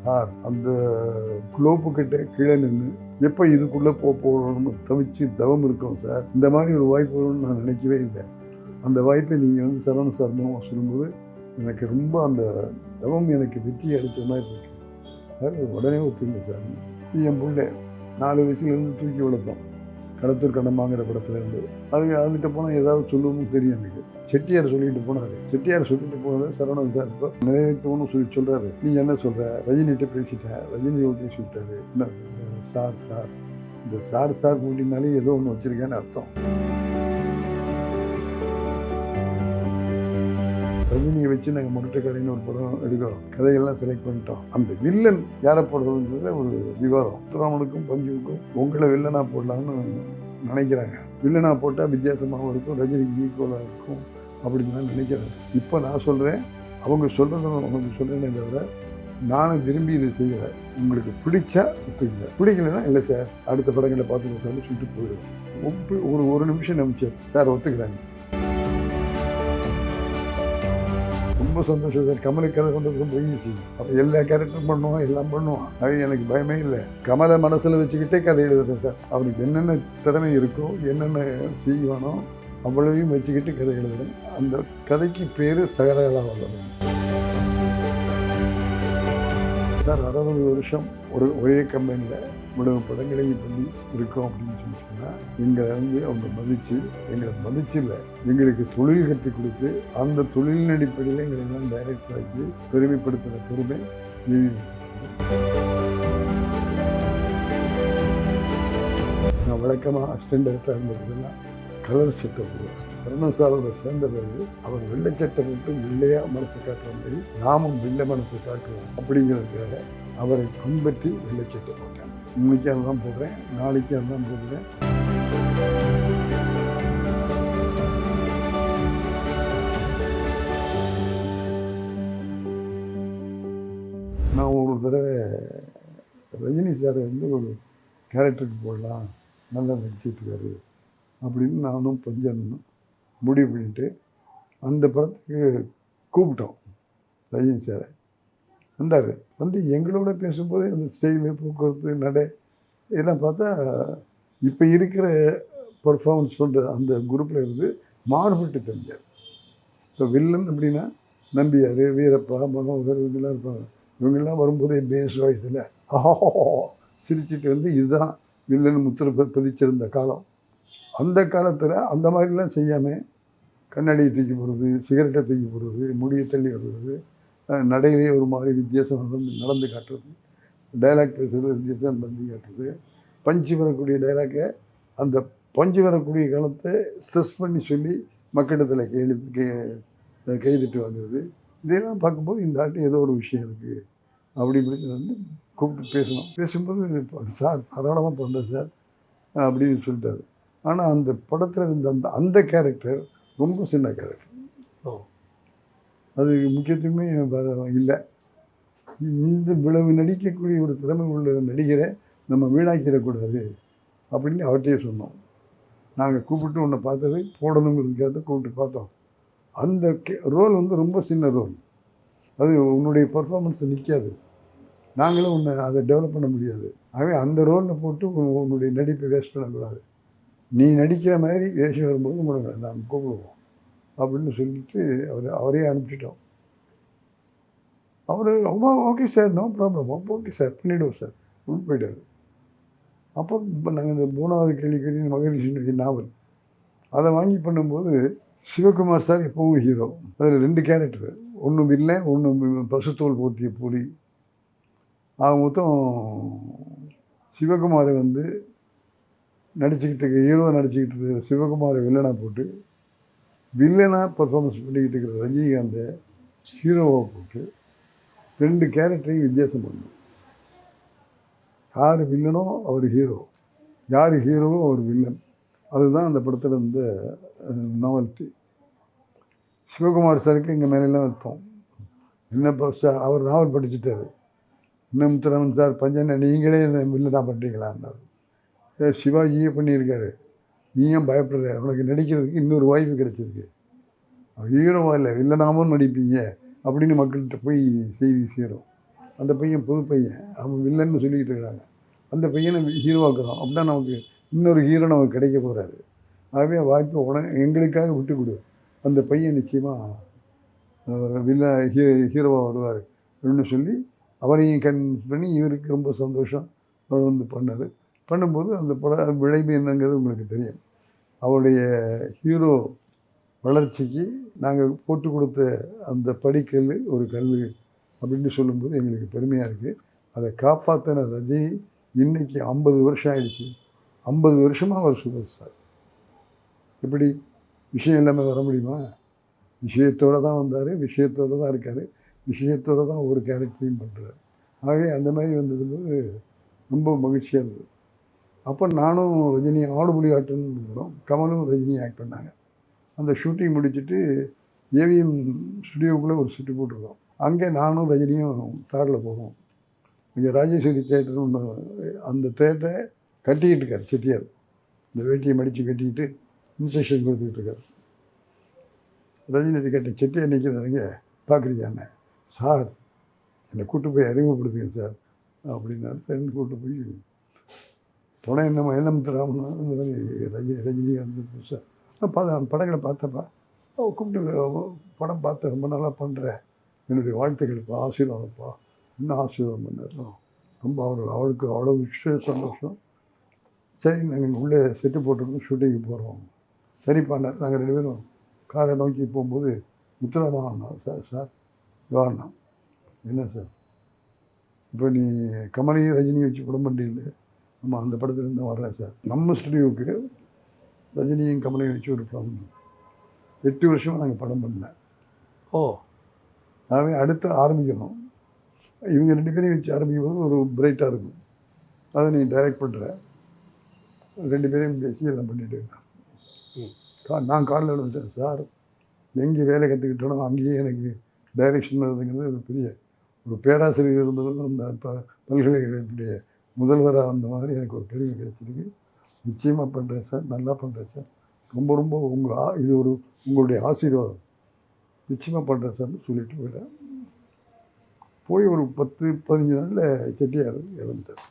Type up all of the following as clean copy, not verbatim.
Sir அந்த குளோப்பு கிட்ட கீழே நின்று எப்போ இதுக்குள்ளே போகணும்னு தவம் இருக்கோம் சார். இந்த மாதிரி ஒரு வாய்ப்பு வரும்னு நான் நினைக்கவே இல்லை. அந்த வாய்ப்பை நீங்கள் வந்து சரவண சார் மூலமாக சொல்லும்போது எனக்கு ரொம்ப அந்த தவம் எனக்கு வெற்றி அளித்த மாதிரி இருக்கு. அது உடனே ஒத்துங்க சார். இது என் பிள்ளை 4 வயசுலேருந்து தூக்கி வளர்த்தோம். கடத்தூர் கடம்பாங்கிற படத்துலேருந்து. அதுக்கிட்ட போனால் ஏதாவது சொல்லணும்னு தெரியும் எனக்கு. செட்டியார் சொல்லிட்டு போனார். செட்டியார் சொல்லிட்டு போனதை சரவணன் சார் இப்போ நிறைவேற்றணும்னு சொல்கிறாரு. நீ என்ன சொல்கிற? ரஜினிகிட்ட பேசிட்டேன். ரஜினி ஓகே சொல்லிட்டாரு. என்ன சார் இந்த சார் கூட்டினாலே ஏதோ ஒன்று வச்சுருக்கேன்னு அர்த்தம். ரஜினியை வச்சு நாங்கள் முரட்டு கடைன்னு ஒரு படம் எடுக்கிறோம். கதையெல்லாம் செலக்ட் பண்ணிட்டோம். அந்த வில்லன் யாரை போடுறதுன்றத ஒரு விவாதம். ராமனுக்கும் பஞ்சுவுக்கும் உங்களை வில்லனாக போடலான்னு நினைக்கிறாங்க. வில்லனாக போட்டால் வித்தியாசமாகவும் இருக்கும், ரஜினிக்கு ஈக்குவலாக இருக்கும் அப்படின்னு தான் நினைக்கிறாங்க. இப்போ நான் சொல்கிறேன், அவங்க சொல்கிறத உங்களுக்கு சொல்கிறேனே தவிர நானும் விரும்பி இதை செய்யலை. உங்களுக்கு பிடிச்சா ஒத்துக்கல, பிடிக்கலன்னா இல்லை சார் அடுத்த படங்களை பார்த்துக்கிட்டாலும் சொல்லிட்டு போயிடுவேன். ஒரு நிமிஷம் நிமிஷம் சார் ஒத்துக்கிறாங்க. ரொம்ப சந்தோஷம் சார். கமலை கதை கொண்டது ரொம்ப ஈஸி. எல்லா கேரக்டரும் பண்ணுவான், எல்லாம் பண்ணுவான். அது எனக்கு பயமே இல்லை. கமலை மனசில் வச்சுக்கிட்டே கதை எழுதுறேன் சார். அவனுக்கு என்னென்ன திறமை இருக்கோ, என்னென்ன செய்வானோ அவ்வளவையும் வச்சுக்கிட்டு கதை எழுதுறேன். அந்த கதைக்கு பேர் சகரகலா வல்லவன் சார். 60 வருஷம் ஒரே கம்பெனியில் இவ்வளவு படங்களையும் பண்ணி இருக்கோம் அப்படின்னு சொன்னால் எங்களை வந்து அவங்க எங்களை மதிச்சில்லை, எங்களுக்கு தொழில் கற்றுக் கொடுத்து அந்த தொழிலின் அடிப்படையில் எங்களை எல்லாம் டைரக்டர் ஆக்கி பெருமைப்படுத்துகிற பெருமை ஏவி. நான் வழக்கமாக அசிஸ்டன்ட் டைரக்டராக இருந்ததுலாம் கலர் சட்டை போடுவேன். கருணாசாரோட சேர்ந்த பிறகு அவர் வெள்ளை சட்டை மட்டும் வெள்ளையாக மனசை காட்டுற மாதிரி நாமும் வெள்ளை மனசை காட்டுவோம் அப்படிங்கிறதுக்காக அவரை பின்பற்றி வெள்ளை சட்டை போட்டேன். இன்னைக்கு அதுதான் போடுறேன், நாளைக்கு அதுதான் போடுறேன். நான் ஒரு தடவை ரஜினி சாரை வந்து ஒரு கேரக்டருக்கு போடலாம், நல்லா நடிச்சுட்டு இருக்காரு அப்படின்னு நானும் பஞ்சனும் முடிவு பண்ணிட்டு அந்த படத்துக்கு கூப்பிட்டோம். ரஜினி சாரை வந்தார். வந்து எங்களோட பேசும்போது அந்த ஸ்டைலு, போக்குவரத்து, நடை இதெல்லாம் பார்த்தா இப்போ இருக்கிற பர்ஃபார்மன்ஸ் பண்ணுற அந்த குரூப்பில் இருந்து மாறுபட்டு தெரிஞ்சார். இப்போ வில்லன் அப்படின்னா நம்பியார், வீரப்பா, மனோகர் இவங்கெல்லாம் இருப்பாங்க. இவங்கெல்லாம் வரும்போதே பேஸ் வாய்ஸில் சிரிச்சுட்டு வந்து இதுதான் வில்லன் முத்திரை பதிச்சிருந்த காலம். அந்த காலத்தில் அந்த மாதிரிலாம் செய்யாமல் கண்ணாடியை தூக்கி போடுறது, சிகரெட்டை தூக்கி போடுறது, முடியை தள்ளி விடுறது, நடையிலே ஒரு மாதிரி வித்தியாசம் நடந்து காட்டுறது, டைலாக் பேசுகிறது வித்தியாசம் நடந்து காட்டுறது, பஞ்சு வரக்கூடிய டைலாக்கை அந்த பஞ்சு வரக்கூடிய காலத்தை ஸ்ட்ரெஸ் பண்ணி சொல்லி மக்களிடத்தில் கைதிட்டு வாங்குறது. இதெல்லாம் பார்க்கும்போது இந்த ஆட்டு ஏதோ ஒரு விஷயம் இருக்குது அப்படி இப்படின்னு வந்து கூப்பிட்டு பேசணும். பேசும்போது சார் தாராளமாக பண்ணுறேன் சார் அப்படின்னு சொல்லிட்டாரு. ஆனால் அந்த படத்தில் இருந்த அந்த கேரக்டர் ரொம்ப சின்ன கேரக்டர். அது முக்கியத்துவமே இல்லை. இந்த விளவு நடிக்கக்கூடிய ஒரு திறமை உள்ள நடிகரை நம்ம வீணாக்கிடக்கூடாது அப்படின்னு அவர்கிட்டயே சொன்னோம். நாங்கள் கூப்பிட்டு உன்னை பார்த்தது போடணுங்கிறதுக்காக கூப்பிட்டு பார்த்தோம். அந்த ரோல் வந்து ரொம்ப சின்ன ரோல். அது உன்னுடைய பர்ஃபார்மன்ஸ் நிற்காது, நாங்களும் உன்னை அதை டெவலப் பண்ண முடியாது. ஆகவே அந்த ரோலில் போட்டு உன்னுடைய நடிப்பை வேஸ்ட் பண்ணக்கூடாது. நீ நடிக்கிற மாதிரி வேஷம் வரும்போது உங்களை நாங்கள் கூப்பிடுவோம் அப்படின்னு சொல்லிட்டு அவரே அனுப்பிச்சிட்டோம். அவர் okay sir, no problem, okay sir பண்ணிவிடுவோம் சார் அப்படின்னு போயிட்டார். அப்போ இப்போ நாங்கள் இந்த 3வது கேள்வி மகரிஷினுடைய நாவல் அதை வாங்கி பண்ணும்போது சிவகுமார் சார் எப்பவும் ஹீரோ. அதில் 2 கேரக்டர், ஒன்று வில்லன், ஒன்று பசுத்தோல் போர்த்திய புலி. ஆக மொத்தம் சிவகுமாரை வந்து ஹீரோ நடிச்சுக்கிட்டு இருக்கிற சிவகுமாரை வில்லனாக போட்டு, வில்லனாக பர்ஃபார்மன்ஸ் பண்ணிக்கிட்டு இருக்கிற ரஜினிகாந்தை ஹீரோவாக போட்டு 2 கேரக்டரையும் வித்தியாசம் பண்ணணும். யார் வில்லனோ அவர் ஹீரோ, யார் ஹீரோவோ அவர் வில்லன். அதுதான் அந்த படத்தில் இருந்த நாவல்ட்டி. சிவகுமார் சாருக்கு எங்கள் மேலெல்லாம் இருப்போம். என்ன சார் அவர் நாவல் படிச்சுட்டார். இன்னும் முத்துராமன் சார் பஞ்சனை நீங்களே வில்லனாக பண்ணுறீங்களான்னாரு. சிவாஜியே பண்ணியிருக்காரு, நீ ஏன் பயப்படுற, உனக்கு நடிக்கிறதுக்கு இன்னொரு வாய்ப்பு கிடைச்சிருக்கு, ஹீரோவா இல்லை வில்லனாகவும் நடிப்பீங்க அப்படின்னு மக்கள்கிட்ட போய் செய்தி சேரும். அந்த பையன் புது பையன், அவன் வில்லன்னு சொல்லிக்கிட்டு இருக்கிறாங்க. அந்த பையனை ஹீரோவாக்குறோம் அப்படின்னா நமக்கு இன்னொரு ஹீரோ நமக்கு கிடைக்க போகிறாரு. ஆகவே வாய்ப்பு எங்களுக்காக விட்டு கொடு, அந்த பையன் நிச்சயமாக ஹீரோவாக வருவார் அப்படின்னு சொல்லி அவரையும் கன்வின்ஸ் பண்ணி இவருக்கு ரொம்ப சந்தோஷம். அவர் வந்து பண்ணார். பண்ணும்போது அந்த விளைவு என்னங்கிறது உங்களுக்கு தெரியும். அவருடைய ஹீரோ வளர்ச்சிக்கு நாங்கள் போட்டு கொடுத்த அந்த படிக்கல் ஒரு கல் அப்படின்னு சொல்லும்போது எங்களுக்கு பெருமையாக இருக்குது. அதை காப்பாற்றின ரஜினி இன்றைக்கி 50 வருஷம் ஆயிடுச்சு. 50 வருஷமாக அவர் சூப்பர் ஸ்டார். எப்படி விஷயம் இல்லாமல் வர முடியுமா? விஷயத்தோடு தான் வந்தார், விஷயத்தோடு தான் இருக்கார், விஷயத்தோடு தான் ஒவ்வொரு கேரக்டரையும் பண்ணுறாரு. ஆகவே அந்த மாதிரி வந்ததும்போது ரொம்ப மகிழ்ச்சியாக இருந்தது. அப்போ நானும் ரஜினி ஆடுபுலி ஆட்டன்னு இருக்கிறோம். கமலும் ரஜினி ஆக்ட் பண்ணாங்க. அந்த ஷூட்டிங் முடிச்சுட்டு ஏவிஎம் ஸ்டுடியோக்குள்ளே ஒரு சுற்றி போட்டிருக்கோம். அங்கே நானும் ரஜினியும் காரில் போகிறோம். இங்கே ராஜேஸ்வரி தேட்டர்னு ஒன்று, அந்த தேட்டரை கட்டிக்கிட்டு இருக்கார் செட்டியார். இந்த வேட்டியை மடித்து கட்டிக்கிட்டு இன்ஸ்ட்ரக்ஷன் கொடுத்துக்கிட்டு இருக்கார். ரஜினிகிட்ட கேட்டேன், செட்டியார் நிற்கிறாருங்க பார்க்குறீங்க சார், என்னை கூப்பிட்டு போய் அறிமுகப்படுத்துங்க சார் அப்படின்னாரு. சரின்னு கூப்பிட்டு போய் போனேன். என்ன தராமன்னா ரஜினி வந்து சார் நான் படங்களை பார்த்தப்பா, கூப்பிட்டு படம் பார்த்து ரொம்ப நல்லா பண்ணுறேன், என்னுடைய வாழ்த்துக்கள்ப்பா, ஆசீர்வாதம்ப்பா, இன்னும் ஆசீர்வாதம் பண்ணார். ரொம்ப அவளுக்கு அவ்வளோ விஷயம் சந்தோஷம். சரி நாங்கள் உள்ளே செட்டு போட்டுருக்கோம், ஷூட்டிங்கு போகிறோம். சரி பண்ணார். நாங்கள் 2 பேரும் காரை நோக்கி போகும்போது முத்துராமா சார் வாண்ணா, என்ன சார் இப்போ நீ கமலையும் ரஜினி வச்சு படம் பண்ணுறீங்களே? ஆமாம், அந்த படத்துலேருந்து தான் வர்றேன் சார். நம்ம ஸ்டுடியோவுக்கு ரஜினியும் கமலையும் வச்சு ஒரு படம் 8 வருஷமாக நாங்கள் படம் பண்ணல. ஆகவே அடுத்து ஆரம்பிக்கணும். இவங்க 2 பேரையும் வச்சு ஆரம்பிக்கும் போது ஒரு பிரைட்டாக இருக்கும். அதை நீ டைரக்ட் பண்ணுற, 2 பேரையும் பேசி எல்லாம் பண்ணிட்டு நான் காரில் எழுந்துட்டேன் சார். எங்கே வேலை கற்றுக்கிட்டோனோ அங்கேயே எனக்கு டைரெக்ஷன் எழுதுங்கிறது ஒரு பெரிய ஒரு பேராசிரியர் இருந்ததும் அந்த பல்கலைக்கழகத்துடைய முதல்வராக வந்த மாதிரி எனக்கு ஒரு பெருமை கிடைச்சிருக்கு. நிச்சயமாக பண்ணுறேன் சார், நல்லா பண்ணுறேன் சார், ரொம்ப ரொம்ப இது ஒரு உங்களுடைய ஆசீர்வாதம், நிச்சயமாக பண்ணுறேன் சார்னு சொல்லிட்டு போயிட்டேன். போய் ஒரு 10-15 நாளில் செட்டியார் இறந்துட்டார்.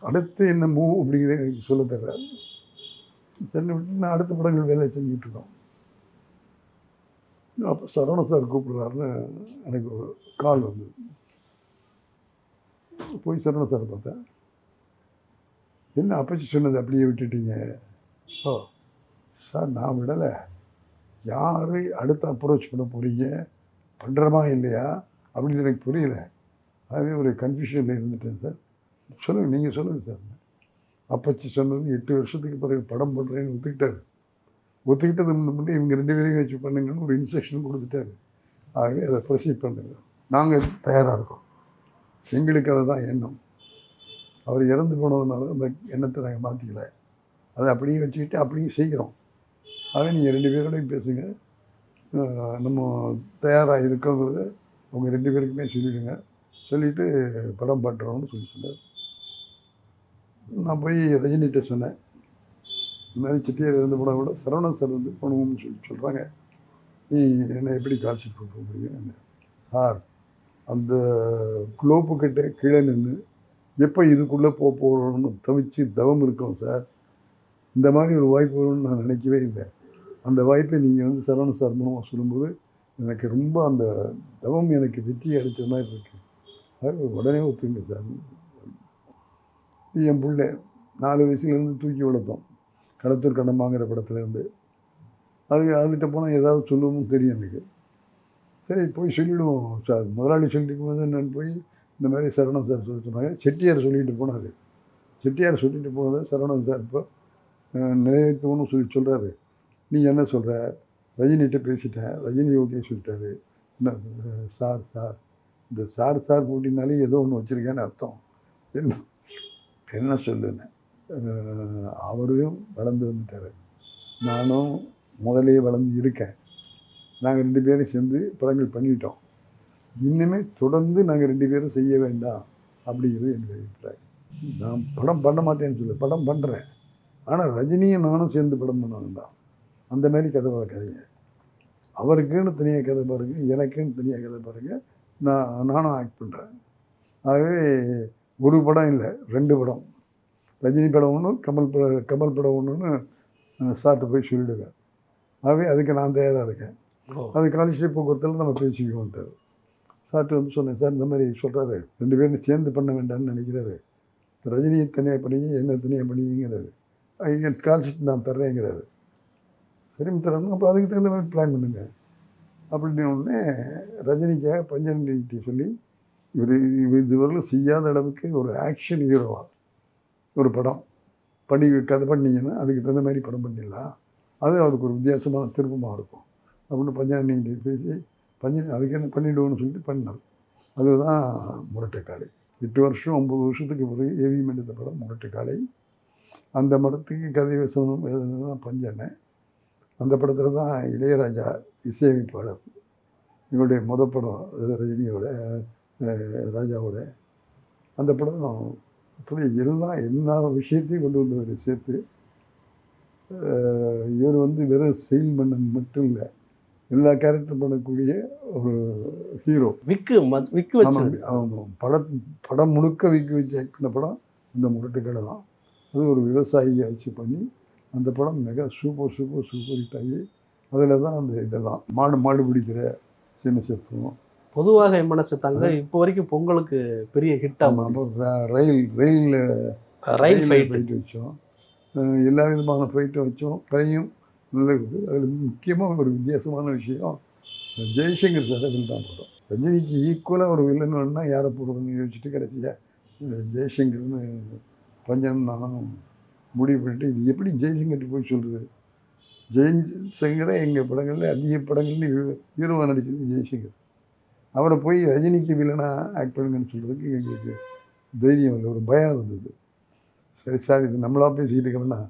அடுத்து என்ன மூவ் அப்படிங்கிற எனக்கு சொல்ல தர்ற. சென்னை விட்டு நான் அடுத்த படங்கள் வேலை செஞ்சுக்கிட்டு இருக்கோம். அப்போ சரவண சார் கூப்பிடுறாருன்னு எனக்கு ஒரு கால் வந்தது. போய் சரவண சார் பார்த்தேன். என்ன அப்பச்சி சொன்னது அப்படியே விட்டுட்டீங்க? சார் நான் விடலை, யார் அடுத்து அப்ரோச் பண்ண போகிறீங்க, பண்ணுறமா இல்லையா அப்படின்னு எனக்கு புரியல. அதுவே ஒரு கன்ஃபியூஷனில் இருந்துட்டேன் சார். சொல்லுங்கள், நீங்கள் சொல்லுங்கள் சார். அப்பச்சி சொன்னது 8 வருஷத்துக்கு பிறகு படம் பண்ணுறேன்னு ஒத்துக்கிட்டது முன்னாடி இவங்க 2 பேரையும் வச்சு பண்ணுங்கன்னு ஒரு இன்ஸ்ட்ரக்ஷன் கொடுத்துட்டாரு. ஆகவே அதை ப்ரொசீட் பண்ணுங்க, நாங்கள் தயாராக இருக்கோம். எங்களுக்கு அதை தான் எண்ணம். அவர் இறந்து போனதுனால அந்த எண்ணத்தை நாங்கள் மாற்றிக்கல, அதை அப்படியே வச்சுக்கிட்டு அப்படியே செய்கிறோம். ஆகவே நீங்கள் 2 பேரோடையும் பேசுங்க, நம்ம தயாராக இருக்கோங்கிறத அவங்க 2 பேருக்குமே சொல்லிவிடுங்க, சொல்லிவிட்டு படம் பண்ணுறோம்னு சொன்னார். நான் போய் ரஜினிகிட்ட சொன்னேன், இந்த மாதிரி செட்டியார் இறந்து போனால் கூட சரவணன் சார் வந்து பண்ணுவோம்னு சொல்கிறாங்க, நீ என்னை எப்படி கால்ஷீட் கொடுக்க முடியும்? என்ன சார், அந்த குளோப்புக்கிட்ட கீழே நின்று எப்போ இதுக்குள்ளே போகிறோம்னு தவிச்சு தவம் இருக்கோம் சார். இந்த மாதிரி ஒரு வாய்ப்பு வரும்னு நான் நினைக்கவே இல்லை. அந்த வாய்ப்பை நீங்கள் வந்து சரவணன் சார் மூலமாக சொல்லும்போது எனக்கு ரொம்ப அந்த தவம் எனக்கு வெற்றி அடித்த மாதிரி இருக்குது. அது உடனே ஒத்துங்க சார். என் பிள்ளை 4 வயசுலேருந்து தூக்கி வளர்த்தோம், கடத்தூர் கண்ணம்மாங்கிற படத்துலேருந்து. அதுகிட்ட போனால் ஏதாவது சொல்லுவோம்னு தெரியும் எனக்கு. சரி போய் சொல்லிவிடுவோம் சார். முதலாளி சொல்லிட்டு போது நான் போய் இந்த மாதிரி சரவணன் சார் சொல்லி சொன்னாங்க. செட்டியார் சொல்லிட்டு போனார். செட்டியார் சொல்லிட்டு போனதை சரவணன் சார் இப்போ நிறைவேற்றணும்னு சொல்கிறாரு. நீ என்ன சொல்கிற? ரஜினிகிட்ட பேசிட்டேன், ரஜினி ஓகே சொல்லிட்டாரு. என்ன சார் இந்த சார் போட்டினாலே ஏதோ ஒன்று வச்சுருக்கேன்னு அர்த்தம். என்ன சொல்லுன்னு அவரையும் வளர்ந்து வந்துட்டார், நானும் முதலே வளர்ந்து இருக்கேன். நாங்கள் 2 பேரும் சேர்ந்து படங்கள் பண்ணிட்டோம். இன்னுமே தொடர்ந்து நாங்கள் 2 பேரும் செய்ய வேண்டாம் அப்படிங்கிறது என்னுடைய அபிப்பிராயம். நான் படம் பண்ண மாட்டேன்னு சொல்லி படம் பண்ணுறேன், ஆனால் ரஜினியும் நானும் சேர்ந்து படம் பண்ண வேண்டாம். அந்த மாதிரி கதை பார்க்காதீங்க. அவருக்குன்னு தனியாக கதை பாருங்கள், எனக்குன்னு தனியாக கதை பாருங்கள். நானும் ஆக்ட் பண்ணுறேன். ஆகவே ஒரு படம் இல்லை, 2 படம். ரஜினி படம் ஒன்று, கமல் படம் ஒன்றுன்னு சார்கிட்ட போய் சொல்லிவிடுவேன். ஆகவே அதுக்கு நான் தயாராக இருக்கேன். அது காலட்சேப போக்குவரத்தில் நம்ம பேசிக்குவோன்ட்டார். சார்கிட்ட வந்து சொன்னேன், சார் இந்த மாதிரி சொல்கிறாரு, 2 பேரும் சேர்ந்து பண்ண வேண்டாம்னு நினைக்கிறாரு. ரஜினியை தனியாக பண்ணிங்க, என்ன தனியாக பண்ணிங்கிறாரு. என் கால்ஷீட் நான் தர்றேங்கிறாரு. சரி தரணும், அப்போ அதுக்கு தகுந்த மாதிரி பிளான் பண்ணுங்க அப்படின்னு உடனே ரஜினிக்காக பஞ்சன்கிட்ட சொல்லி இவர் இதுவரையிலும் செய்யாத அளவுக்கு ஒரு ஆக்ஷன் ஹீரோவாக ஒரு படம் பண்ணி கதை பண்ணிங்கன்னா அதுக்கு தகுந்த மாதிரி படம் பண்ணிடலாம், அது அவருக்கு ஒரு வித்தியாசமான திருப்பமாக இருக்கும் அப்படின்னு பஞ்சாயத்து பேசி அதுக்கு என்ன பண்ணிவிடுவோன்னு சொல்லிட்டு பண்ணார். அதுதான் முரட்டுக்காளை. 8 வருஷம் 9 வருஷத்துக்கு பிறகு ஏவிஎம் எடுத்த படம் முரட்டுக்காளை. அந்த படத்துக்கு கதை வசனம் எழுதுனது தான் பஞ்சண்ணன். அந்த படத்தில் தான் இளையராஜா இசையமைப்பாளர். எங்களுடைய படம் அது ரஜினியோட ராஜாவோட. அந்த படம் எல்லா விஷயத்தையும் கொண்டு வந்தவர் சேர்த்து. இவர் வந்து வெறும் செயல் மன்னன் மட்டும் இல்லை, எல்லா கேரக்டர் பண்ணக்கூடிய ஒரு ஹீரோ. விக்கு படம் முழுக்க விக்கு வச்சு ஆக்ட் பண்ண படம் இந்த முரட்டுக்கடை தான். அது ஒரு விவசாயியை வச்சு பண்ணி அந்த படம் மிக சூப்பர் ஹிட் ஆகி அதில் தான் அந்த இதெல்லாம் மாடு பிடிக்கிற சின்ன சத்தம் பொதுவாக மனசு தாங்க இப்போ வரைக்கும் பொங்கலுக்கு பெரிய ஹிட் ஆகும். அப்புறம் ரயில் ஃபைட் வச்சோம், எல்லா விதமான ஃபைட்டும் வச்சோம், கதையும் நல்ல இருக்குது. அதில் முக்கியமாக ஒரு வித்தியாசமான விஷயம், ஜெய்சங்கர் சார் வில்லன் தான் போட்டோம். ரஜினிக்கு ஈக்குவலாக ஒரு வில்லன் வேணுன்னா யாரை போடுறதுன்னு யோசிச்சுட்டு கடைசியாக ஜெய்சங்கர்னு பஞ்சன் நானும் முடிவு பண்ணிட்டு, இது எப்படி ஜெய்சங்கர்ட்டு போய் சொல்கிறது? ஜெய்சங்கரை எங்கள் படங்களில் அதிக படங்கள்லையும் ஹீரோவாக நடிச்சது ஜெய்சங்கர். அவரை போய் ரஜினிக்கு வில்லனாக ஆக்ட் பண்ணுங்கன்னு சொல்கிறதுக்கு எங்களுக்கு தைரியம் இல்லை, ஒரு பயம் இருந்தது. சரி சார், இது நம்மளாக பேசிக்கிட்டு இருக்கோம்னா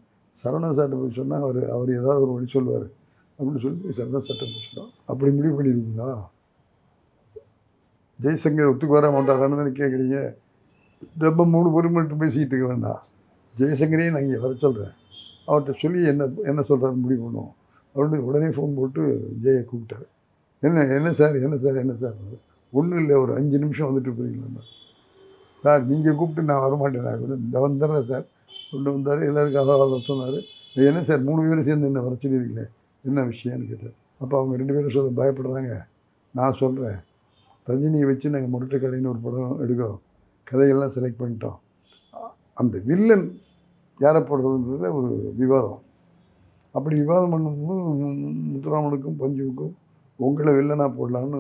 சரவணன் சார்கிட்ட போய் சொன்னால் அவர் ஏதாவது ஒரு வழி சொல்லுவார் அப்படின்னு சொல்லி போய் சரவணன் சார்கிட்ட பேசிட்டோம். அப்படி முடிவு பண்ணியிருக்கீங்களா? ஜெய்சங்கர் ஒத்துக்கு வர மாட்டாரான்னு தானே கேட்குறீங்க. ரொம்ப 3 பேரும் மட்டும் பேசிக்கிட்டு இருக்க வேண்டாம், ஜெய்சங்கரையும் நான் இங்கே வர சொல்கிறேன், அவர்கிட்ட சொல்லி என்ன சொல்கிறாரு முடிவு பண்ணுவோம் அப்படின்னு உடனே ஃபோன் போட்டு ஜெயை கூப்பிட்டாரு. என்ன சார் ஒன்றும் இல்லை, ஒரு 5 நிமிஷம் வந்துட்டு போகிறீங்களா சார்? நீங்கள் கூப்பிட்டு நான் வரமாட்டேன், நான் வந்துடுறேன் சார். கொண்டு வந்தார், எல்லாருக்கும் அதான் சொன்னார். என்ன சார் 3 பேரும் சேர்ந்து என்ன வர சொல்லியிருக்கீங்களே, என்ன விஷயம்னு கேட்டார். அப்போ அவங்க 2 பேரும் சொல்ல பயப்படுறாங்க. நான் சொல்கிறேன், ரஜினியை வச்சு நாங்கள் முரட்டுக்கடைன்னு ஒரு படம் எடுக்கிறோம், கதையெல்லாம் செலக்ட் பண்ணிட்டோம். அந்த வில்லன் யாரை போடுறதுன்றதுல ஒரு விவாதம். அப்படி விவாதம் பண்ணும்போது முத்துராமனுக்கும் பஞ்சுவுக்கும் உங்களை வில்லனாக போடலான்னு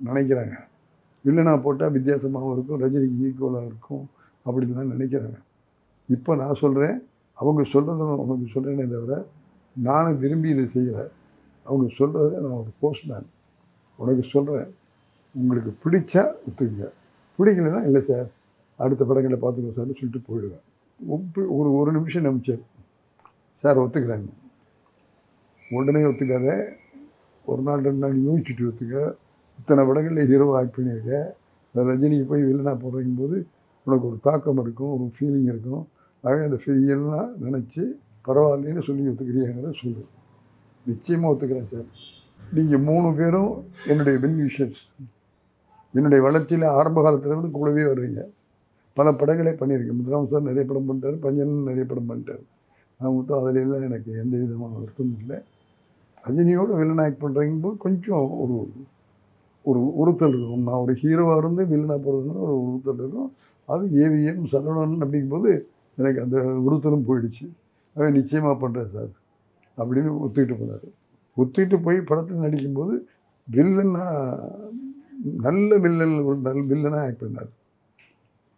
நினைக்கிறாங்க. வில்லனாக போட்டால் வித்தியாசமாகவும் இருக்கும், ரஜினிக்கு ஈக்குவலாக இருக்கும் அப்படின்லாம் நினைக்கிறாங்க. இப்போ நான் சொல்கிறேன், அவங்க சொல்கிறத உனக்கு சொல்கிறேனே தவிர நானும் விரும்பி இதை செய்கிறேன். அவங்க சொல்கிறத நான் ஒரு போஸ்ட்மேன் உனக்கு சொல்கிறேன், உங்களுக்கு பிடிச்சா ஒத்துக்குங்க, பிடிக்கலைன்னா இல்லை சார் அடுத்த படங்களை பார்த்துக்கோ சார்னு சொல்லிட்டு போயிடுவேன். ஒரு நிமிஷம் நம்பிச்சார், சார் ஒத்துக்கிறேன். உடனே ஒத்துக்காத, ஒரு நாள் 2 நாள் யோசிச்சுட்டு ஒத்துக்க. இத்தனை படங்களில் ஹீரோவாக ஆக்ட் பண்ணியிருக்க, ரஜினிக்கு போய் வில்லனாக போடுறங்கும் போது உனக்கு ஒரு தாக்கம் இருக்கும், ஒரு ஃபீலிங் இருக்கும். ஆகவே அந்த ஃபீலிங்கெல்லாம் நினச்சி பரவாயில்லைன்னு சொல்லி ஒத்துக்கிறியாங்கிறத சொல்லு. நிச்சயமாக ஒத்துக்கிறேன் சார். நீங்கள் 3 பேரும் என்னுடைய வெல் விஷஸ், என்னுடைய வளர்ச்சியில் ஆரம்ப காலத்துலேருந்து கூடவே வர்றீங்க. பல படங்களே பண்ணியிருக்கேன். முத்துராமன் சார் நிறைய படம் பண்ணிட்டார், பஞ்சன் நிறைய படம் பண்ணிட்டார். மொத்தம் அதிலெல்லாம் எனக்கு எந்த விதமான வருத்தமும் இல்லை. ரஜினியோட வில்லன் ஆக்ட் பண்ணுறங்கும்போது கொஞ்சம் ஒரு உறுத்தல் இருக்கும். நான் ஒரு ஹீரோவாக இருந்து வில்லனாக போகிறதுனா ஒரு உறுத்தல் இருக்கும். அது ஏவிஎம் சரவணன் அப்படிங்கும்போது எனக்கு அந்த உறுத்தலும் போயிடுச்சு. அவன் நிச்சயமாக பண்ணுறேன் சார் அப்படின்னு ஒத்துக்கிட்டு போனார். ஒத்துக்கிட்டு போய் படத்தில் நடிக்கும்போது நல்ல வில்லனாக ஆக்ட் பண்ணார்.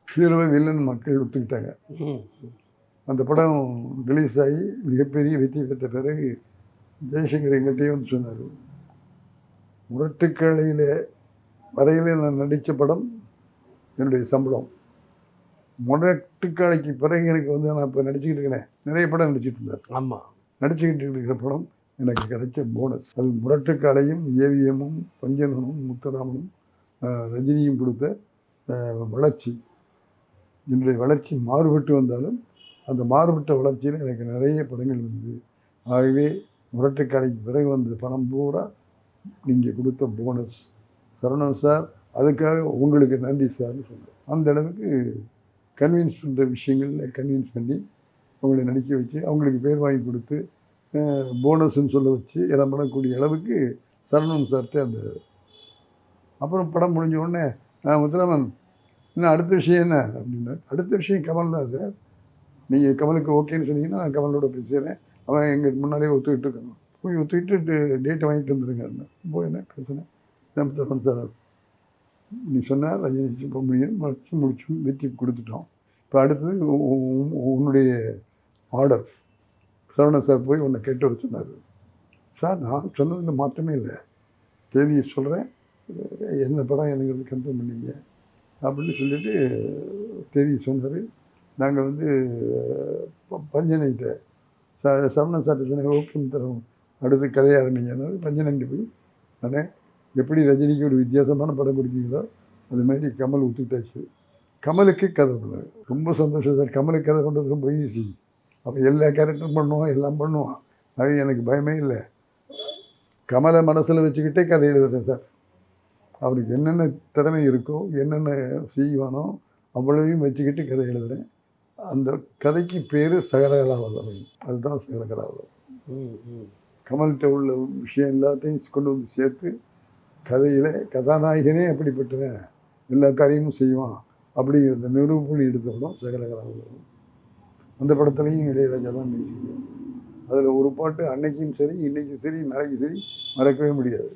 ஹீரோவை வில்லன் மக்கள் ஒத்துக்கிட்டாங்க. அந்த படம் ரிலீஸ் ஆகி மிகப்பெரிய வெற்றி பெற்ற பிறகு ஜெய்சங்கர் எங்கள்கிட்டயே வந்து சொன்னார், முரட்டுக்காளையில் வரையிலே நான் நடித்த படம் என்னுடைய சம்பளம். முரட்டுக்காளைக்கு பிறகு எனக்கு வந்து நான் இப்போ நடிச்சுக்கிட்டு இருக்கிறேன், நிறைய படம் நடிச்சிட்டு இருந்தார். ஆமாம், நடிச்சுக்கிட்டு இருக்கிற படம் எனக்கு கிடைச்ச போனஸ். அது முரட்டுக்காளையும் ஏவிஎம்மும் பஞ்சனும் முத்துராமனும் ரஜினியும் கொடுத்த வளர்ச்சி. என்னுடைய வளர்ச்சி மாறுபட்டு வந்தாலும் அந்த மாறுபட்ட வளர்ச்சியில் எனக்கு நிறைய படங்கள் வந்தது. ஆகவே முரட்டுக்காளைக்கு பிறகு வந்த பணம் பூரா நீங்கள் கொடுத்த போனஸ். சரவணன் சார் அதுக்காக உங்களுக்கு நன்றி சார்னு சொல்லுவேன். அந்த அளவுக்கு கன்வின்ஸ் பண்ணுற விஷயங்களில் கன்வின்ஸ் பண்ணி அவங்கள நடிக்க வச்சு அவங்களுக்கு பேர் வாங்கி கொடுத்து போனஸ்ன்னு சொல்ல வச்சு எல்லாம் பண்ணக்கூடிய அளவுக்கு சரவணன் சார்கிட்ட அந்த. அப்புறம் படம் முடிஞ்ச உடனே முத்துராமன் இன்னும் அடுத்த விஷயம் என்ன அப்படின்னா, அடுத்த விஷயம் கமல் தான் சார். நீங்கள் கமலுக்கு ஓகேன்னு சொன்னீங்கன்னா நான் கமலோட பேசுகிறேன். அவன் எங்களுக்கு முன்னாடியே ஒத்துக்கிட்டு இருக்கணும். போய் ஒத்துக்கிட்டு டேட்டை வாங்கிட்டு வந்துருங்க. போய் என்ன பேசுனேன், நம்ம சார் நீ சொன்னால் ரஜினி முடியும் முடிச்சு வச்சு கொடுத்துட்டோம். இப்போ அடுத்தது உன்னுடைய ஆர்டர். சரவணன் சார் போய் உன்னை கேட்டு வர சொன்னார். சார் நான் சொன்னதில் மாற்றமே இல்லை, தேதியை சொல்கிறேன், என்ன படம் எனக்கு கன்ஃபார்ம் பண்ணிங்க அப்படின்னு சொல்லிவிட்டு தேதியை சொன்னார். நாங்கள் வந்து பஞ்சனைகிட்ட சரவணன் சார்ட்ட சொன்னாங்க, ஓகே தரோம் அடுத்து கதையாக ஆரம்பிங்கன்னா பஞ்சனைகிட்ட போய் நானே எப்படி ரஜினிக்கு ஒரு வித்தியாசமான படம் கொடுத்தீங்களோ அது மாதிரி கமல் ஒத்துக்கிட்டாச்சு. கமலுக்கு கதை பண்ணுவேன். ரொம்ப சந்தோஷம் சார். கமலுக்கு கதை பண்ணுறது ரொம்ப ஈஸி. அப்போ எல்லா கேரக்டரும் பண்ணுவான், எல்லாம் பண்ணுவான். அது எனக்கு பயமே இல்லை. கமலை மனசில் வச்சுக்கிட்டே கதை எழுதுறேன் சார். அவருக்கு என்னென்ன திறமை இருக்கோ, என்னென்ன செய்வானோ அவ்வளவையும் வச்சுக்கிட்டு கதை எழுதுகிறேன். அந்த கதைக்கு பேர் சகலகலாவதம். அதுதான் சகலகலாவதம். கமல்கிட்ட உள்ள விஷயம் எல்லாத்தையும் கொண்டு வந்து சேர்த்து கதையில் கதாநாயகனே அப்படிப்பட்டவன் எல்லா காரியமும் செய்வான் அப்படிங்கிறத நிரூபணி எடுத்த படம் சகலகலாவதம். அந்த படத்துலையும் இளையராஜா தான் பேசிக்குவோம். அதில் ஒரு பாட்டு அன்னைக்கும் சரி இன்றைக்கும் சரி நாளைக்கும் சரி மறக்கவே முடியாது.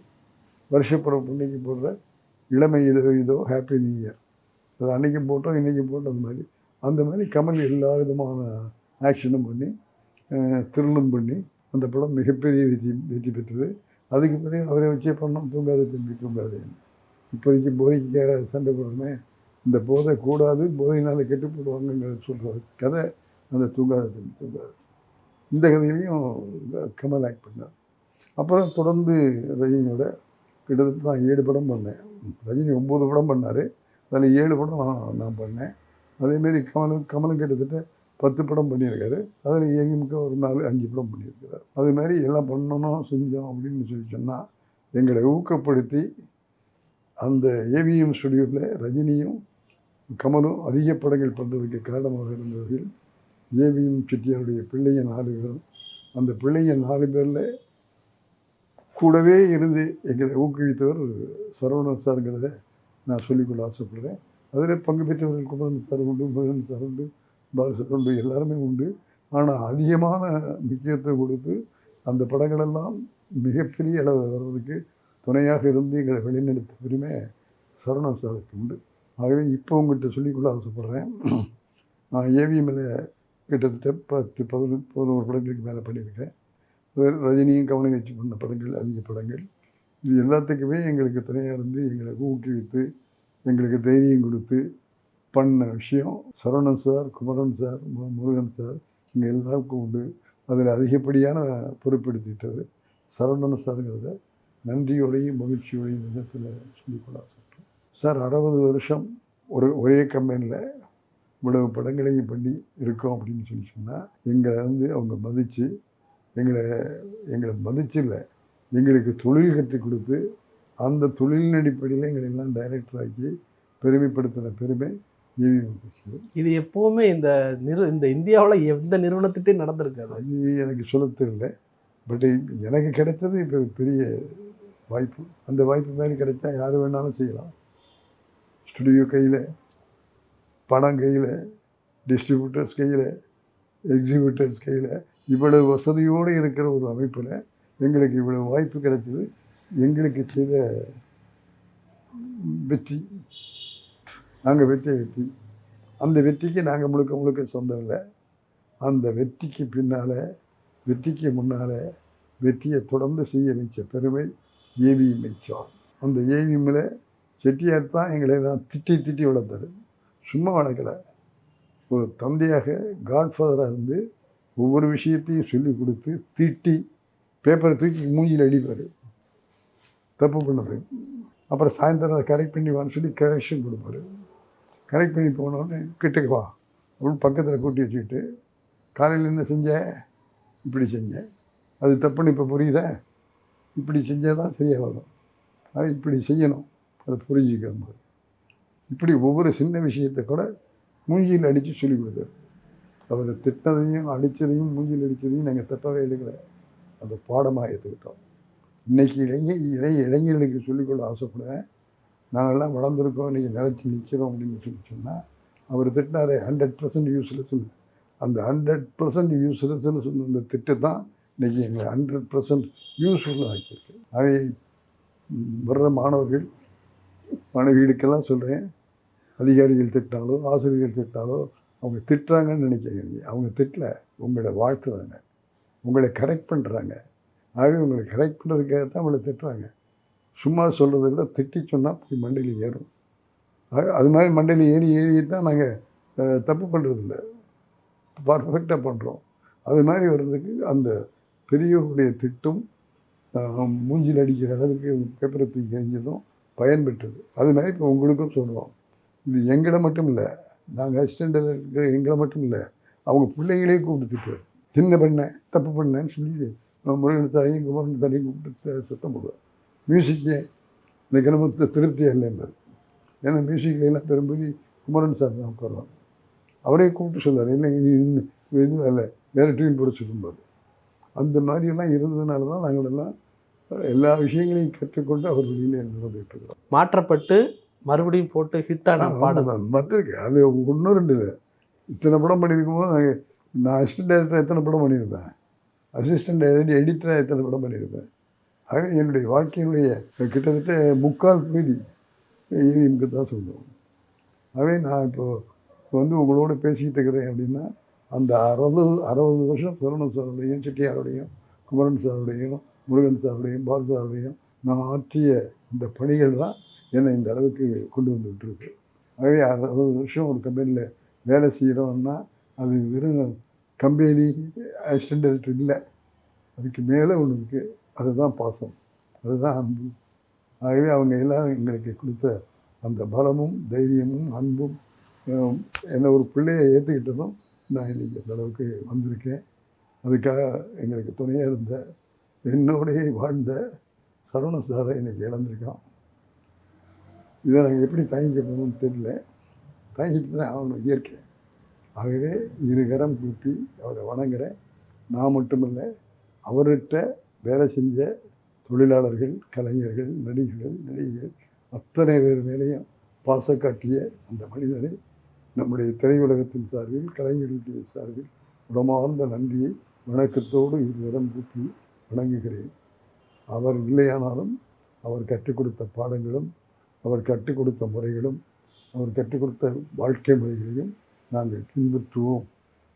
வருஷப்பிறப்பு இன்னைக்கு போடுற இளமை இதோ ஹாப்பி நியூ இயர். அது அன்றைக்கும் போட்டோம் இன்றைக்கும் போட்டோம். அந்த மாதிரி கமல் எல்லா விதமான ஆக்ஷனும் பண்ணி த்ரில்லும் பண்ணி அந்த படம் மிகப்பெரிய வெற்றி பெற்றது. அதுக்கு பிறகு அவரை வச்சே பண்ணோம் தூங்காத தம்பி தூங்காது. இப்போதைக்கு போதைக்காக சண்டை போடுறோமே, இந்த போதை கூடாது, போதையினால் கெட்டு போடுவாங்கங்கிற சொல்கிற கதை அந்த தூங்காத தம்பி தூங்காது. இந்த கதையிலையும் கமல் ஆக்ட் பண்ணார். அப்புறம் தொடர்ந்து ரஜினியோட கிட்டத்தட்ட நான் 7 படம் பண்ணேன். ரஜினி 9 படம் பண்ணார், அதில் 7 படம் நான் பண்ணேன். அதேமாரி கமலும் கிட்டத்தட்ட 10 படம் பண்ணியிருக்காரு. அதில் ஏவிஎம்க்கு ஒரு 4-5 படம் பண்ணியிருக்கிறார். அது மாதிரி எல்லாம் பண்ணணும் செஞ்சோம் அப்படின்னு சொல்லி சொன்னால் எங்களை ஊக்கப்படுத்தி அந்த ஏவிஎம் ஸ்டுடியோவில் ரஜினியும் கமலும் அதிக படங்கள் பண்ணுறதுக்கு காரணமாக இருந்தவர்கள் ஏவிஎம் செட்டியாருடைய பிள்ளைங்க 4 பேரும். அந்த பிள்ளைங்க 4 பேரில் கூடவே இருந்து எங்களை ஊக்குவித்தவர் சரவணன் சாருங்கிறத நான் சொல்லிக்கொள்ள ஆசைப்படுறேன். அதில் பங்கு பெற்றவர்கள் குமரன் சார் உண்டு, முருகன் சார் உண்டு, பாலு சார் உண்டு, எல்லாருமே உண்டு. ஆனால் அதிகமான முக்கியத்துவம் கொடுத்து அந்த படங்களெல்லாம் மிகப்பெரிய அளவு வர்றதுக்கு துணையாக இருந்து எங்களை வழிநடத்த பெருமை சரவணன் சாருக்கு உண்டு. ஆகவே இப்போ உங்கள்கிட்ட சொல்லிக்கொள்ள ஆசைப்படுறேன். நான் ஏவிஎம்மில் கிட்டத்தட்ட 10-11 படங்களுக்கு மேலே பண்ணியிருக்கேன். ரஜினியும் கவனம் வச்சு பண்ண படங்கள் அதிக படங்கள். இது எல்லாத்துக்குமே எங்களுக்கு துணையாக இருந்து எங்களை ஊக்குவித்து எங்களுக்கு தைரியம் கொடுத்து பண்ண விஷயம் Saravanan sir, Kumaran sir, Murugan sir, இங்கே எல்லாருக்கும் உண்டு. அதில் அதிகப்படியான பொறுப்பெடுத்துக்கிட்டது சரவணன் சாருங்கிறத நன்றியோடையும் மகிழ்ச்சியோடையும் விதத்தில் சொல்லிக்கொள்ள ஆசைப்பட்டோம். சார் 60 வருஷம் ஒரே கம்பெனியில் இவ்வளவு படங்களையும் பண்ணி இருக்கோம் அப்படின்னு சொல்லி சொன்னால் எங்களை அவங்க மதித்து எங்களை மதிச்சில்லை, எங்களுக்கு தொழில் கற்றுக் கொடுத்து அந்த தொழிலின் அடிப்படையில் எங்களை எல்லாம் டைரக்டர் ஆக்கி பெருமைப்படுத்தின பெருமை ஏவிஎம். இது எப்போவுமே இந்த இந்தியாவில் எந்த நிறுவனத்திட்டே நடந்திருக்காது. அது எனக்கு சொல்ல தெரியல. பட் எனக்கு கிடைத்தது இப்போ பெரிய வாய்ப்பு. அந்த வாய்ப்பு மாதிரி கிடைச்சா யார் வேணாலும் செய்யலாம். ஸ்டுடியோ கையில், படம் கையில், டிஸ்ட்ரிபியூட்டர்ஸ் கையில், எக்ஸிபியூட்டர்ஸ் கையில், இவ்வளவு வசதியோடு இருக்கிற ஒரு அமைப்பில் எங்களுக்கு இவ்வளவு வாய்ப்பு கிடைச்சது எங்களுக்கு செய்த வெற்றி. நாங்கள் வெற்றி. அந்த வெற்றிக்கு நாங்கள் முழுக்க சொந்தம் இல்லை. அந்த வெற்றிக்கு பின்னால், வெற்றிக்கு முன்னால் வெற்றியை தொடர்ந்து செய்ய வைச்ச பெருமை ஏவிஎம்ஐ சார். அந்த ஏவிஎம்மில் செட்டியார் தான் எங்களை எல்லாம் திட்டி வளர்த்தார். சும்மா வளர்க்கலை. ஒரு தந்தையாக காட்ஃபாதராக இருந்து ஒவ்வொரு விஷயத்தையும் சொல்லி கொடுத்து திட்டி பேப்பரை தூக்கி மூஞ்சியில் அடிப்பார் தப்பு பண்ணது. அப்புறம் சாயந்தரம் அதை கரெக்ட் பண்ணி வான்னு சொல்லி கரெக்ஷன் கொடுப்பார். கரெக்ட் பண்ணி போனோடனே கிட்டக்கு வா அப்படின்னு பக்கத்தில் கூட்டி வச்சுக்கிட்டு, காலையில் என்ன செஞ்சேன், இப்படி செஞ்சேன், அது தப்புன்னு இப்போ புரியுதா, இப்படி செஞ்சால் தான் சரியாக வரும், அது இப்படி செய்யணும் அதை புரிஞ்சுக்காம இப்படி ஒவ்வொரு சின்ன விஷயத்தை கூட மூஞ்சியில் அடித்து சொல்லிக் கொடுத்தாரு. அவரை திட்டினதையும் அடித்ததையும் மூஞ்சியில் அடித்ததையும் நாங்கள் தப்பாகவே எடுக்கலை, அந்த பாடமாக ஏற்றுக்கிட்டோம். இன்றைக்கி இளைஞர்களுக்கு சொல்லிக்கொள்ள ஆசைப்படுவேன். நாங்கள்லாம் வளர்ந்துருக்கோம், இன்றைக்கி நிலச்சி நிற்கிறோம் அப்படின்னு சொன்னால், அவர் திட்டினாரே 100% யூஸ்லெஸ்ன்னு, அந்த 100% யூஸ்லெஸ்ன்னு சொன்ன அந்த திட்டு தான் இன்றைக்கி எங்களை 100% யூஸ்ஃபுல்லாக ஆக்கியிருக்கு. அவை வர்ற மாணவர்கள் மாணவிகளுக்கெல்லாம் சொல்கிறேன், அதிகாரிகள் திட்டாலோ ஆசிரியர்கள் திட்டாலோ அவங்க திட்டுறாங்கன்னு நினைக்காதீங்க. அவங்க திட்டல, உங்களை வாழ்த்துறாங்க, உங்களை கரெக்ட் பண்ணுறாங்க. ஆகவே உங்களை கரெக்ட் பண்ணுறதுக்காக தான் அவங்களை திட்டுறாங்க. சும்மா சொல்கிறத விட திட்டி சொன்னால் போய் மண்டையில் ஏறும். அது மாதிரி மண்டையில் ஏறி தான் நாங்கள் தப்பு பண்ணுறதில்ல, பர்ஃபெக்டாக பண்ணுறோம். அது மாதிரி வர்றதுக்கு அந்த பெரியவருடைய திட்டம் மூஞ்சில் அடிக்கிற அளவுக்கு பேப்பரை தூக்கி எறிஞ்சதும் பயன்பெற்றது. அது மாதிரி இப்போ உங்களுக்கும் சொல்கிறோம். இது எங்களை மட்டும் இல்லை, நாங்கள் அசிஸ்டண்டில் இருக்கிற எங்களை மட்டும் இல்லை, அவங்க பிள்ளைங்களே கூப்பிட்டு திட்டுவார். சின்ன பண்ணேன், தப்பு பண்ணேன்னு சொல்லி முருகன் தாரையும் குமரன் தாரையும் கூப்பிட்டு சுத்தம் போடுவார். மியூசிக்கே இந்த கிளம்பு திருப்தியாக இல்லைம்பார். ஏன்னா மியூசிக்லாம் பெரும்பகுதி குமரன் சார் தான் உட்காருவாங்க. அவரே கூப்பிட்டு சொல்லுவார், இல்லை இது வேலை வேறு டியூன் போட சொல்லும்பார். அந்த மாதிரியெல்லாம் இருந்ததுனால தான் நாங்கள் எல்லாம் எல்லா விஷயங்களையும் கற்றுக்கொண்டு அவர் வெளியிலே நடந்துகிட்டு இருக்கிறோம். மாற்றப்பட்டு மறுபடியும் போட்டு ஹிட்டான பாடல் வந்திருக்கு. அது ஒன்றும் ரெண்டு இல்லை, இத்தனை படம் பண்ணியிருக்கும்போது நான் அசிஸ்டன்ட் டைரக்டர் எத்தனை படம் பண்ணியிருப்பேன், அசிஸ்டன்ட் எடிட்டராக எத்தனை படம் பண்ணியிருப்பேன். ஆக என்னுடைய வாழ்க்கையினுடைய கிட்டத்தட்ட முக்கால் பகுதி இதுக்கு தான் சொல்லுவோம். ஆகவே நான் இப்போ உங்களோட பேசிக்கிட்டு இருக்கிறேன் அப்படின்னா, அந்த 60 வருஷம் சரவணன் சாருடையும் செட்டியாருடையும் குமரன் சாருடையும் முருகன் சாருடையும் பால் சாருடையும் நான் ஆற்றிய இந்த பணிகள் தான் என்னை இந்த அளவுக்கு கொண்டு வந்துகிட்ருக்கு. ஆகவே 60 வருஷம் ஒரு கம்பெனியில் வேலை செய்கிறோம்னா அது வெறும் கம்பெனி அசிஸ்டன்ட் டைரக்டர் இல்லை, அதுக்கு மேலே ஒன்று இருக்குது. அதுதான் பாசம், அதுதான் அன்பு. ஆகவே அவங்க எல்லோரும் எங்களுக்கு கொடுத்த அந்த பலமும் தைரியமும் அன்பும் என்னை ஒரு பிள்ளையை ஏற்றுக்கிட்டதும் நான் இன்றைக்கி அந்த அளவுக்கு வந்திருக்கேன். அதுக்காக எங்களுக்கு துணையாக இருந்த என்னோடையே வாழ்ந்த சரவணன் சாரை இன்றைக்கி இழந்திருக்கோம். இதை நாங்கள் எப்படி தாங்கிக்க போகணும்னு தெரியல, தாங்கிட்டு தான் ஆகணும், இயற்கை. ஆகவே இருகரம் கூப்பி அவரை வணங்குறேன். நான் மட்டுமில்லை, அவர்கிட்ட வேலை செஞ்ச தொழிலாளர்கள், கலைஞர்கள், நடிகைகள் அத்தனை பேர் மேலேயும் பாசம் காட்டிய அந்த மனிதனை நம்முடைய திரையுலகத்தின் சார்பில், கலைஞர்களுடைய சார்பில் உடமார்ந்த நன்றியை வணக்கத்தோடு இருகரம் கூப்பி வணங்குகிறேன். அவர் இல்லையானாலும் அவர் கற்றுக் கொடுத்த பாடங்களும், அவர் கற்றுக் கொடுத்த முறைகளும், அவர் கற்றுக் கொடுத்த வாழ்க்கை முறைகளையும் நாங்கள் பின்பற்றுவோம்,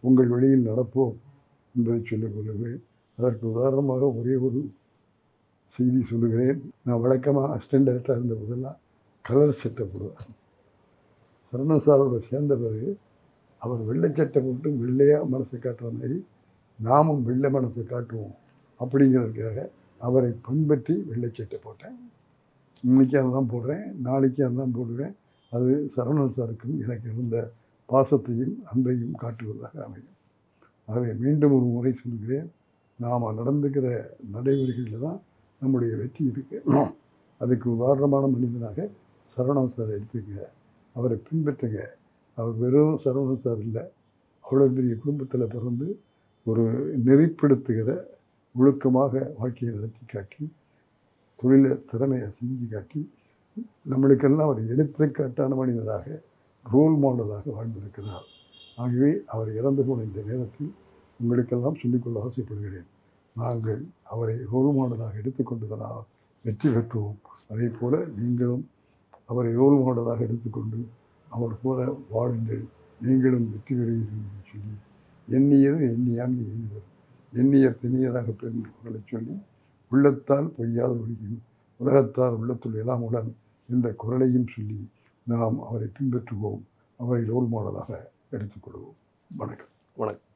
உங்கள் வழியில் நடப்போம் என்பதை சொல்லிக் கொள்ளுகிறேன். அதற்கு உதாரணமாக ஒரே ஒரு செய்தி சொல்லுகிறேன். நான் வழக்கமாக அசிஸ்டன்ட் டைரக்டராக இருந்த போதெல்லாம் கலர் சட்டை போடுவேன். சரவணன் சாரோட சேர்ந்த பிறகு அவர் வெள்ளை சட்டை போட்டு வெள்ளையாக மனசை காட்டுற மாதிரி நாமும் வெள்ளை மனசை காட்டுவோம் அப்படிங்கிறதுக்காக அவரை பின்பற்றி வெள்ளை சட்டை போட்டேன். இன்னைக்கு அதுதான் போடுறேன், நாளைக்கு அதுதான் போடுவேன். அது சரவணன் சாருக்கும் எனக்கு இருந்த பாசத்தையும் அன்பையும் காட்டுவதாக அமையும். ஆகவே மீண்டும் ஒரு முறை சொல்கிறேன், நாம் நடந்துக்கிற நடைமுறைகளில் தான் நம்முடைய வெற்றி இருக்குது. அதுக்கு உதாரணமான மனிதனாக சரவணன் சார் எடுத்துக்க, அவரை பின்பற்றுங்க. அவர் வெறும் சரவணன் சார் இல்லை, அவ்வளோ பெரிய குடும்பத்தில் பிறந்து ஒரு நெறிப்படுத்துகிற ஒழுக்கமாக வாழ்க்கையை நடத்தி காட்டி, தொழிலை திறமையை செஞ்சு காட்டி, நம்மளுக்கெல்லாம் அவர் எடுத்துக்காட்டான மனிதராக, ரோல் மாடலாக வாழ்ந்திருக்கிறார். ஆகவே அவர் இறந்து போன இந்த நேரத்தில் உங்களுக்கெல்லாம் சொல்லிக்கொள்ள ஆசைப்படுகிறேன். நாங்கள் அவரை ரோல் மாடலாக எடுத்துக்கொண்டதனால் வெற்றி பெற்றுவோம். அதே போல் நீங்களும் அவரை ரோல் மாடலாக எடுத்துக்கொண்டு அவர் போல வாழுங்கள், நீங்களும் வெற்றி பெறுவீர்கள் என்று சொல்லி, எண்ணியது எண்ணியாங்க எய்துவர், எண்ணியர் திண்ணியராக பெரும் குரலை சொல்லி, உள்ளத்தால் பொய்யாத ஒழியும் உலகத்தால் உள்ளத்துள் எல்லாம் உடன் என்ற குரலையும் சொல்லி நாம் அவரை பின்பற்றுவோம், அவரை ரோல் மாடலாக எடுத்துக்கொள்வோம். வணக்கம். வணக்கம்.